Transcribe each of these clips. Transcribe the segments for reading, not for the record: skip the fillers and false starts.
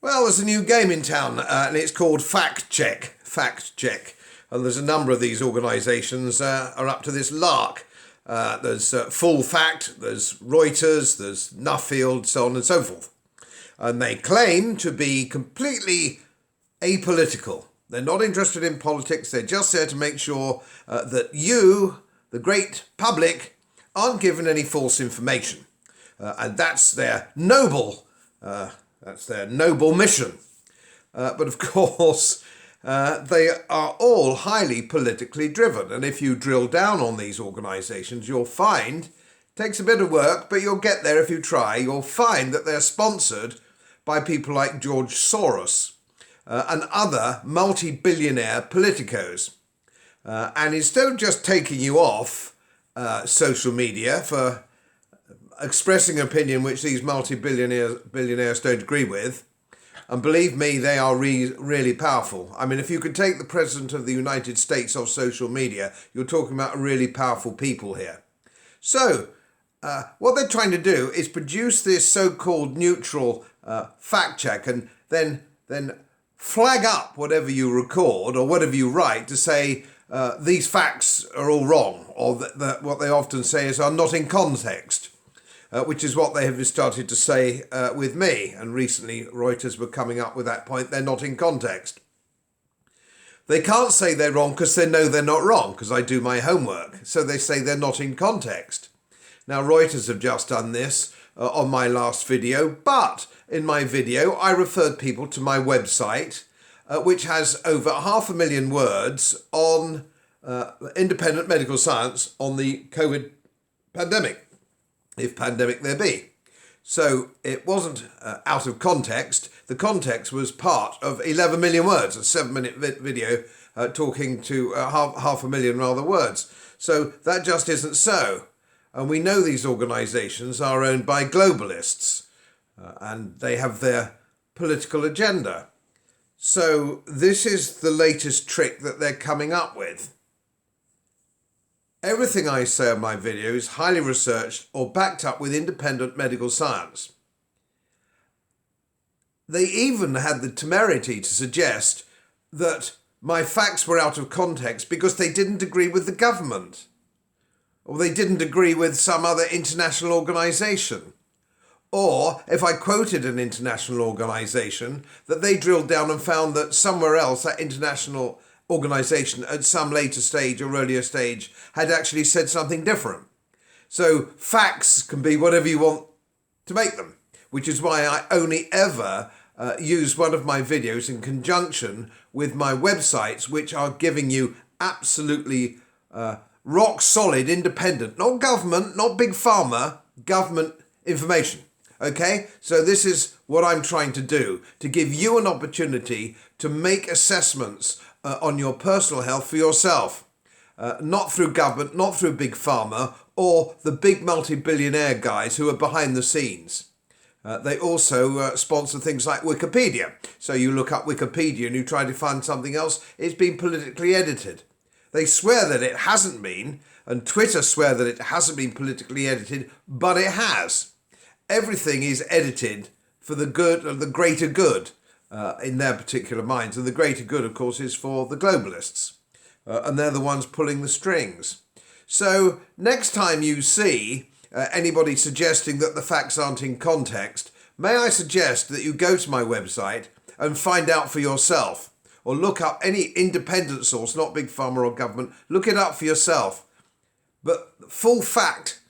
Well, there's a new game in town and it's called Fact Check. Fact Check. And there's a number of these organisations are up to this lark. There's Full Fact, there's Reuters, there's Nuffield, so on and so forth. And they claim to be completely apolitical. They're not interested in politics. They're just there to make sure that you, the great public, aren't given any false information. And that's their noble mission. But of course, they are all highly politically driven. And if you drill down on these organisations, you'll find, it takes a bit of work, but you'll get there if you try, you'll find that they're sponsored by people like George Soros and other multi-billionaire politicos. And instead of just taking you off social media for expressing an opinion which these multi-billionaires don't agree with, and believe me, they are really powerful. I mean, if you could take the President of the United States off social media, you're talking about really powerful people here. So, what they're trying to do is produce this so-called neutral fact check and then flag up whatever you record or whatever you write to say these facts are all wrong, or that what they often say is are not in context. Which is what they have started to say with me. And recently, Reuters were coming up with that point, they're not in context. They can't say they're wrong because they know they're not wrong, because I do my homework. So they say they're not in context. Now, Reuters have just done this on my last video, but in my video, I referred people to my website, which has over 500,000 words on independent medical science on the COVID pandemic. If pandemic there be. So it wasn't out of context. The context was part of 11 million words, a 7-minute video talking to 500,000 rather words. So that just isn't so. And we know these organisations are owned by globalists and they have their political agenda. So this is the latest trick that they're coming up with. Everything I say on my video is highly researched or backed up with independent medical science. They even had the temerity to suggest that my facts were out of context because they didn't agree with the government, or they didn't agree with some other international organisation. Or if I quoted an international organisation, that they drilled down and found that somewhere else that international organisation at some later stage or earlier stage had actually said something different. So facts can be whatever you want to make them, which is why I only ever use one of my videos in conjunction with my websites, which are giving you absolutely rock solid, independent, not government, not big pharma, government information. Okay, so this is what I'm trying to do, to give you an opportunity to make assessments on your personal health for yourself, not through government, not through big pharma or the big multi-billionaire guys who are behind the scenes. They also sponsor things like Wikipedia. So you look up Wikipedia and you try to find something else, it's been politically edited. They swear that it hasn't been, and Twitter swear that it hasn't been politically edited, but it has. Everything is edited for the good of the greater good. In their particular minds. And the greater good, of course, is for the globalists. And they're the ones pulling the strings. So next time you see anybody suggesting that the facts aren't in context, may I suggest that you go to my website and find out for yourself, or look up any independent source, not big pharma or government, look it up for yourself. But Full Fact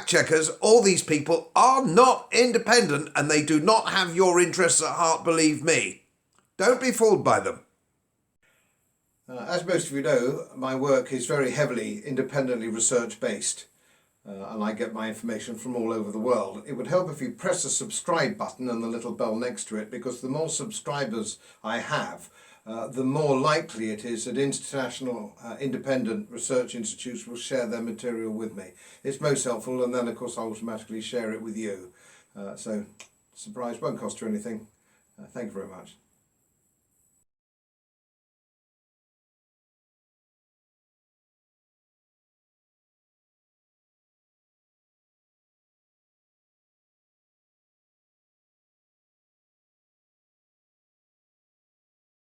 checkers, all these people are not independent and they do not have your interests at heart, believe me. Don't be fooled by them. As most of you know, my work is very heavily independently research based and I get my information from all over the world. It would help if you press the subscribe button and the little bell next to it, because the more subscribers I have, the more likely it is that international independent research institutes will share their material with me. It's most helpful, and then of course I'll automatically share it with you. So, surprise, won't cost you anything. Thank you very much.